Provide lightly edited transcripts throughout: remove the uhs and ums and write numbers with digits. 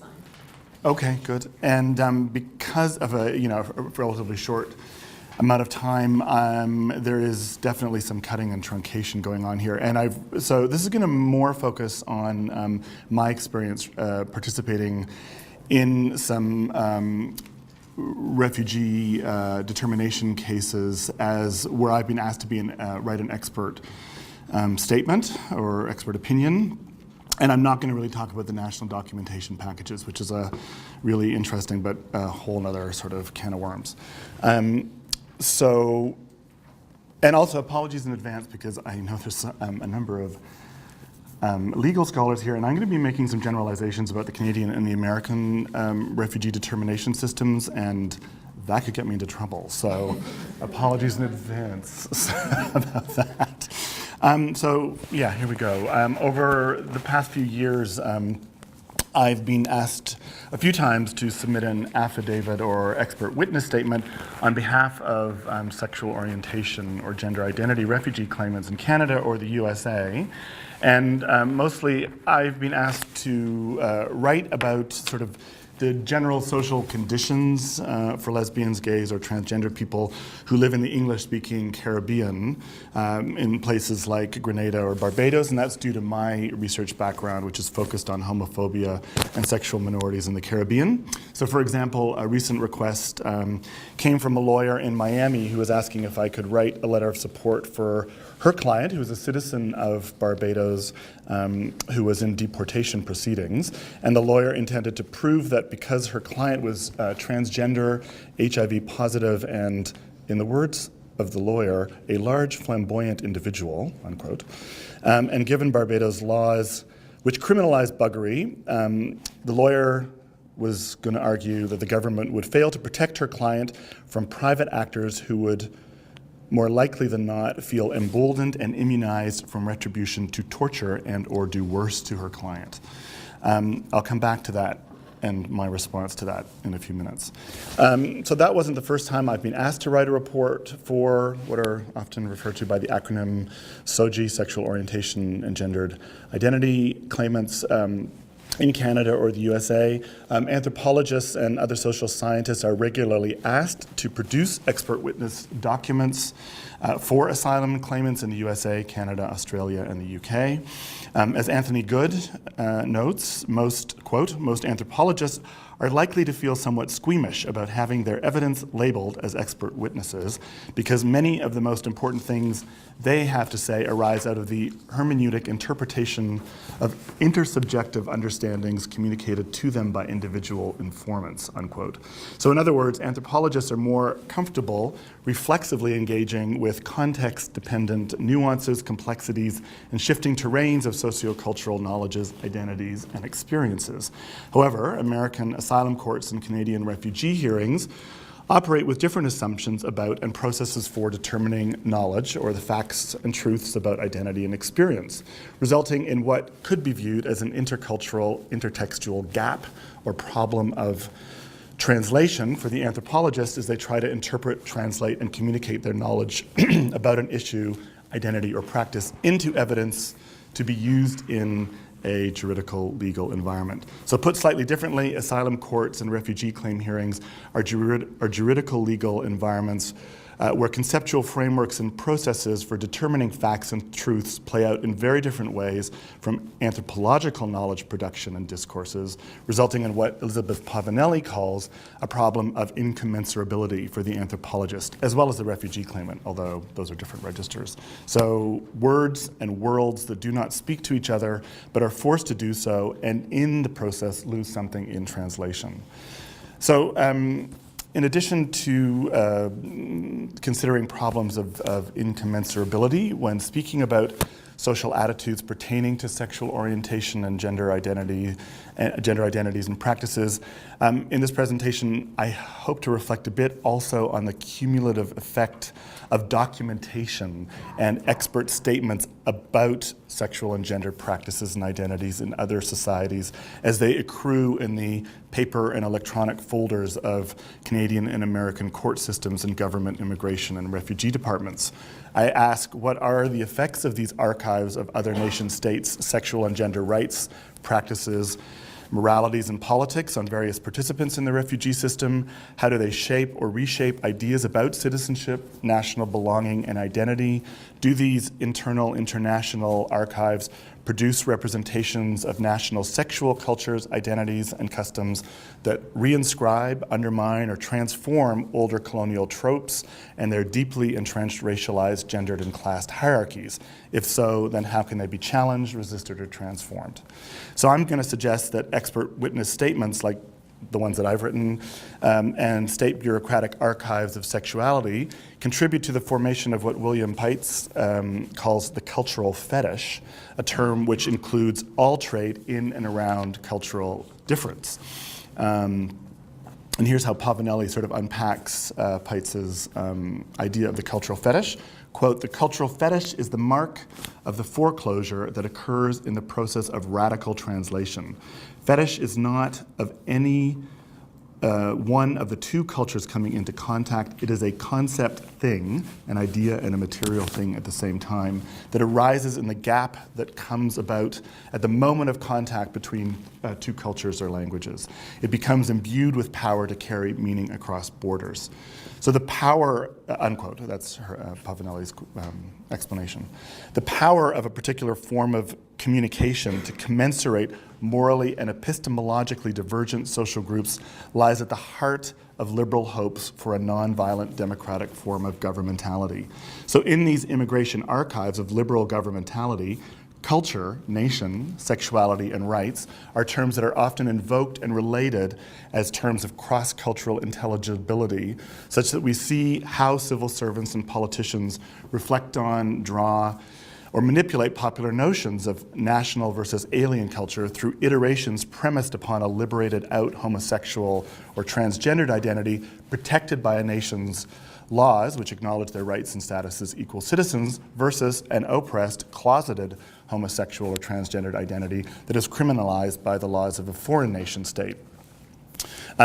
sign. Okay, good. And because of a relatively short amount of time, there is definitely some cutting and truncation going on here. And so this is going to more focus on my experience participating in some refugee determination cases as where I've been asked to write an expert statement or expert opinion. And I'm not going to really talk about the national documentation packages, which is a really interesting but a whole other sort of can of worms. And also apologies in advance because I know there's a number of legal scholars here, and I'm going to be making some generalizations about the Canadian and the American refugee determination systems, and that could get me into trouble. So apologies in advance about that. So yeah, here we go. Over the past few years, I've been asked a few times to submit an affidavit or expert witness statement on behalf of sexual orientation or gender identity refugee claimants in Canada or the USA. And mostly I've been asked to write about sort of the general social conditions for lesbians, gays, or transgender people who live in the English-speaking Caribbean in places like Grenada or Barbados, and that's due to my research background, which is focused on homophobia and sexual minorities in the Caribbean. So for example, a recent request came from a lawyer in Miami who was asking if I could write a letter of support for her client, who was a citizen of Barbados, who was in deportation proceedings. And the lawyer intended to prove that because her client was transgender, HIV positive, and, in the words of the lawyer, a large flamboyant individual, unquote, and given Barbados laws which criminalize buggery, the lawyer was going to argue that the government would fail to protect her client from private actors who would more likely than not feel emboldened and immunized from retribution to torture and or do worse to her client. I'll come back to that and my response to that in a few minutes. So that wasn't the first time I've been asked to write a report for what are often referred to by the acronym SOGI, Sexual Orientation and Gendered Identity claimants in Canada or the USA. Anthropologists and other social scientists are regularly asked to produce expert witness documents for asylum claimants in the USA, Canada, Australia, and the UK. As Anthony Good notes, most anthropologists are likely to feel somewhat squeamish about having their evidence labeled as expert witnesses because many of the most important things they have to say arise out of the hermeneutic interpretation of intersubjective understandings communicated to them by individual informants, unquote. So in other words, anthropologists are more comfortable reflexively engaging with context-dependent nuances, complexities, and shifting terrains of sociocultural knowledges, identities, and experiences. However, American asylum courts and Canadian refugee hearings operate with different assumptions about and processes for determining knowledge or the facts and truths about identity and experience, resulting in what could be viewed as an intercultural, intertextual gap or problem of translation for the anthropologist as they try to interpret, translate, and communicate their knowledge about an issue, identity, or practice into evidence to be used in a juridical legal environment. So put slightly differently, asylum courts and refugee claim hearings are juridical legal environments where conceptual frameworks and processes for determining facts and truths play out in very different ways from anthropological knowledge production and discourses, resulting in what Elizabeth Pavanelli calls a problem of incommensurability for the anthropologist, as well as the refugee claimant, although those are different registers. So words and worlds that do not speak to each other, but are forced to do so, and in the process lose something in translation. So, in addition to considering problems of incommensurability when speaking about social attitudes pertaining to sexual orientation and gender identities and practices, in this presentation I hope to reflect a bit also on the cumulative effect of documentation and expert statements about sexual and gender practices and identities in other societies as they accrue in the paper and electronic folders of Canadian and American court systems and government immigration and refugee departments. I ask, what are the effects of these archives of other nation states' sexual and gender rights, practices, moralities and politics on various participants in the refugee system? How do they shape or reshape ideas about citizenship, national belonging, and identity? Do these international archives produce representations of national sexual cultures, identities, and customs that reinscribe, undermine, or transform older colonial tropes and their deeply entrenched racialized, gendered, and classed hierarchies? If so, then how can they be challenged, resisted, or transformed? So I'm going to suggest that expert witness statements like the ones that I've written, and state bureaucratic archives of sexuality contribute to the formation of what William Peitz calls the cultural fetish, a term which includes all trade in and around cultural difference. And here's how Pavanelli sort of unpacks Peitz's idea of the cultural fetish. Quote, "The cultural fetish is the mark of the foreclosure that occurs in the process of radical translation. Fetish is not of any one of the two cultures coming into contact. It is a concept thing, an idea and a material thing at the same time, that arises in the gap that comes about at the moment of contact between two cultures or languages. It becomes imbued with power to carry meaning across borders." So the power, unquote, that's Pavanelli's explanation. The power of a particular form of communication to commensurate morally and epistemologically divergent social groups lies at the heart of liberal hopes for a nonviolent democratic form of governmentality. So in these immigration archives of liberal governmentality, culture, nation, sexuality, and rights are terms that are often invoked and related as terms of cross-cultural intelligibility, such that we see how civil servants and politicians reflect on, draw, or manipulate popular notions of national versus alien culture through iterations premised upon a liberated out homosexual or transgendered identity protected by a nation's laws, which acknowledge their rights and status as equal citizens, versus an oppressed, closeted homosexual or transgendered identity that is criminalized by the laws of a foreign nation state.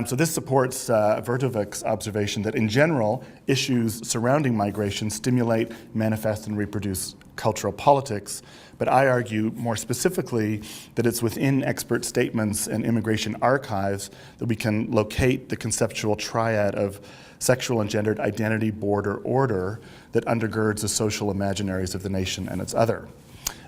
So this supports Vertovik's observation that in general, issues surrounding migration stimulate, manifest, and reproduce cultural politics, but I argue more specifically that it's within expert statements and immigration archives that we can locate the conceptual triad of sexual and gendered identity, border, order that undergirds the social imaginaries of the nation and its other.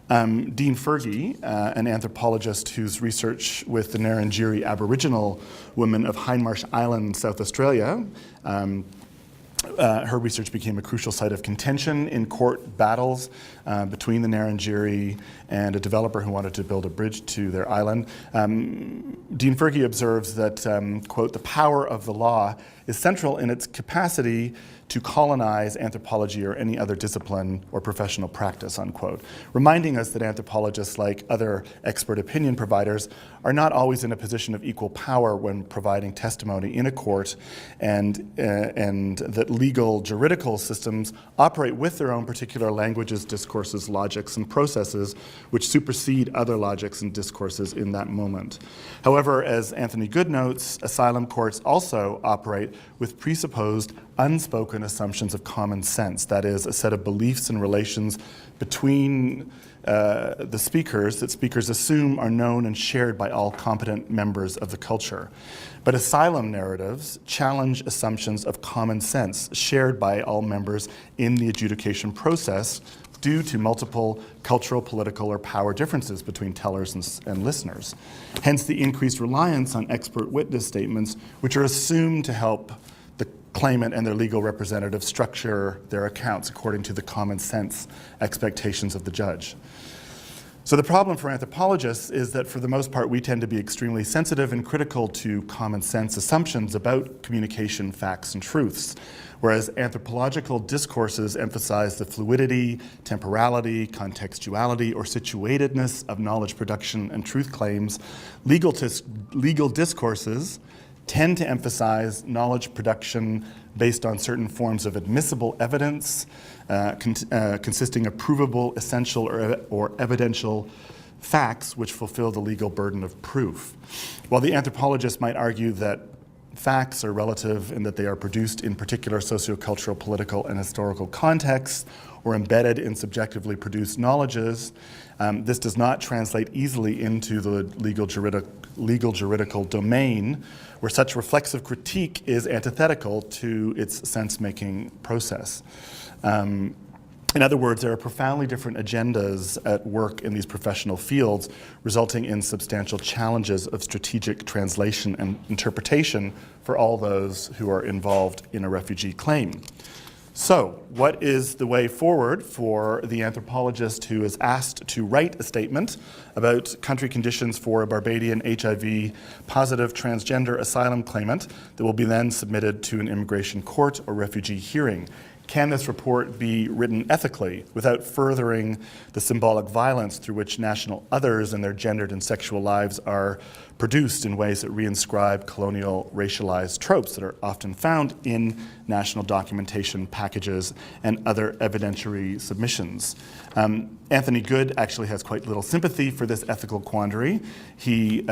Dean Fergie, an anthropologist whose research with the Ngarrindjeri Aboriginal women of Hindmarsh Island, South Australia, her research became a crucial site of contention in court battles between the Ngarrindjeri and a developer who wanted to build a bridge to their island. Dean Fergie observes that, quote, "the power of the law is central in its capacity to colonize anthropology or any other discipline or professional practice," unquote, reminding us that anthropologists, like other expert opinion providers, are not always in a position of equal power when providing testimony in a court, and that legal juridical systems operate with their own particular languages, discourses, logics, and processes which supersede other logics and discourses in that moment. However, as Anthony Good notes, asylum courts also operate with presupposed unspoken assumptions of common sense, that is, a set of beliefs and relations between the speakers that speakers assume are known and shared by all competent members of the culture. But asylum narratives challenge assumptions of common sense shared by all members in the adjudication process due to multiple cultural, political, or power differences between tellers and listeners. Hence the increased reliance on expert witness statements, which are assumed to help the claimant and their legal representative structure their accounts according to the common sense expectations of the judge. So the problem for anthropologists is that for the most part we tend to be extremely sensitive and critical to common sense assumptions about communication, facts, and truths. Whereas anthropological discourses emphasize the fluidity, temporality, contextuality, or situatedness of knowledge production and truth claims, legal discourses tend to emphasize knowledge production based on certain forms of admissible evidence, consisting of provable, essential, or evidential facts which fulfill the legal burden of proof. While the anthropologist might argue that facts are relative in that they are produced in particular sociocultural, political, and historical contexts, or embedded in subjectively produced knowledges. This does not translate easily into the legal juridical domain, where such reflexive critique is antithetical to its sense-making process. In other words, there are profoundly different agendas at work in these professional fields, resulting in substantial challenges of strategic translation and interpretation for all those who are involved in a refugee claim. So, what is the way forward for the anthropologist who is asked to write a statement about country conditions for a Barbadian HIV-positive transgender asylum claimant that will be then submitted to an immigration court or refugee hearing? Can this report be written ethically without furthering the symbolic violence through which national others and their gendered and sexual lives are produced in ways that reinscribe colonial racialized tropes that are often found in national documentation packages and other evidentiary submissions? Anthony Good actually has quite little sympathy for this ethical quandary. He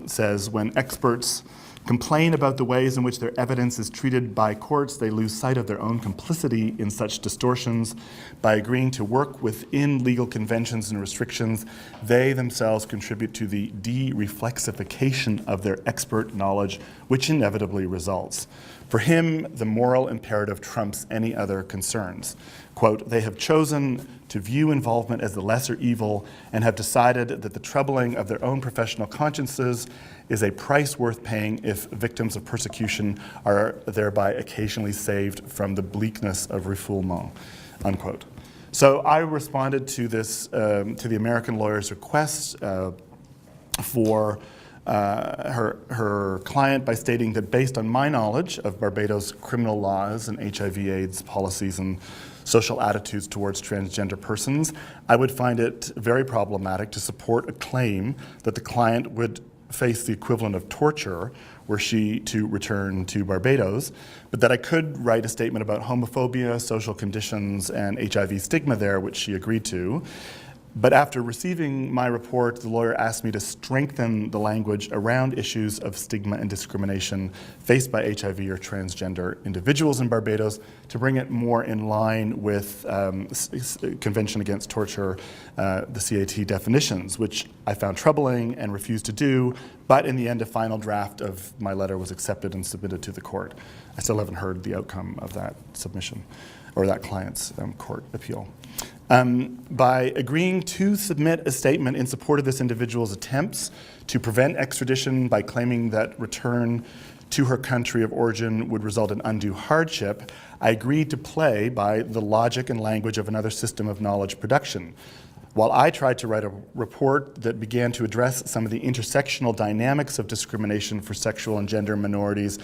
says, when experts complain about the ways in which their evidence is treated by courts, they lose sight of their own complicity in such distortions. By agreeing to work within legal conventions and restrictions, they themselves contribute to the de-reflexification of their expert knowledge, which inevitably results. For him, the moral imperative trumps any other concerns. Quote, they have chosen to view involvement as the lesser evil and have decided that the troubling of their own professional consciences is a price worth paying if victims of persecution are thereby occasionally saved from the bleakness of refoulement, unquote. So I responded to this, to the American lawyer's request for her client by stating that based on my knowledge of Barbados criminal laws and HIV/AIDS policies and social attitudes towards transgender persons, I would find it very problematic to support a claim that the client would face the equivalent of torture were she to return to Barbados, but that I could write a statement about homophobia, social conditions, and HIV stigma there, which she agreed to. But after receiving my report, the lawyer asked me to strengthen the language around issues of stigma and discrimination faced by HIV or transgender individuals in Barbados to bring it more in line with Convention Against Torture, the CAT definitions, which I found troubling and refused to do. But in the end, a final draft of my letter was accepted and submitted to the court. I still haven't heard the outcome of that submission or that client's court appeal. By agreeing to submit a statement in support of this individual's attempts to prevent extradition by claiming that return to her country of origin would result in undue hardship, I agreed to play by the logic and language of another system of knowledge production. While I tried to write a report that began to address some of the intersectional dynamics of discrimination for sexual and gender minorities,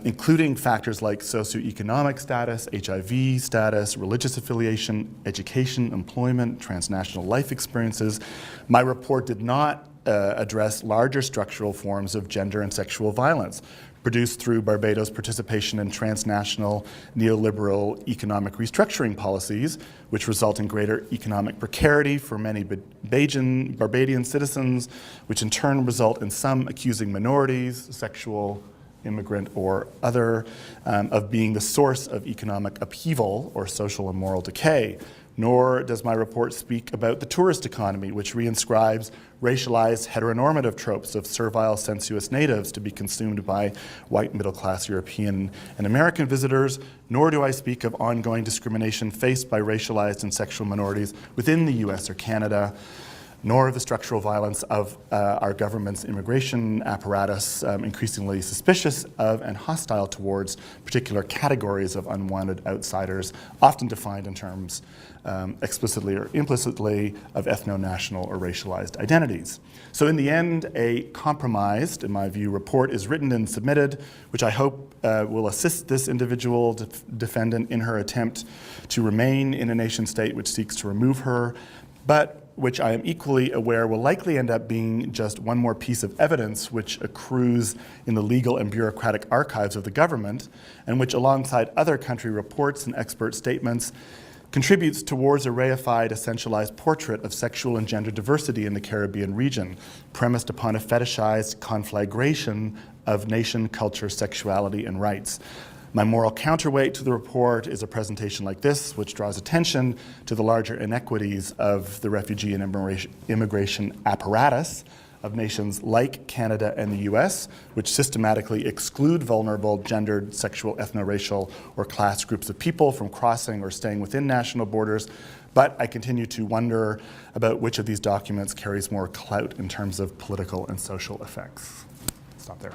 including factors like socioeconomic status, HIV status, religious affiliation, education, employment, transnational life experiences, my report did not address larger structural forms of gender and sexual violence produced through Barbados' participation in transnational neoliberal economic restructuring policies, which result in greater economic precarity for many Barbadian citizens, which in turn result in some accusing minorities, sexual, immigrant, or other, of being the source of economic upheaval or social and moral decay. Nor does my report speak about the tourist economy, which reinscribes racialized heteronormative tropes of servile, sensuous natives to be consumed by white middle-class European and American visitors, nor do I speak of ongoing discrimination faced by racialized and sexual minorities within the US or Canada, nor of the structural violence of our government's immigration apparatus, increasingly suspicious of and hostile towards particular categories of unwanted outsiders, often defined in terms explicitly or implicitly of ethno-national or racialized identities. So in the end, a compromised, in my view, report is written and submitted, which I hope will assist this individual defendant in her attempt to remain in a nation state which seeks to remove her, but which I am equally aware will likely end up being just one more piece of evidence which accrues in the legal and bureaucratic archives of the government, and which alongside other country reports and expert statements contributes towards a reified, essentialized portrait of sexual and gender diversity in the Caribbean region, premised upon a fetishized conflagration of nation, culture, sexuality, and rights. My moral counterweight to the report is a presentation like this, which draws attention to the larger inequities of the refugee and immigration apparatus of nations like Canada and the US, which systematically exclude vulnerable gendered, sexual, ethno-racial, or class groups of people from crossing or staying within national borders. But I continue to wonder about which of these documents carries more clout in terms of political and social effects. Stop there.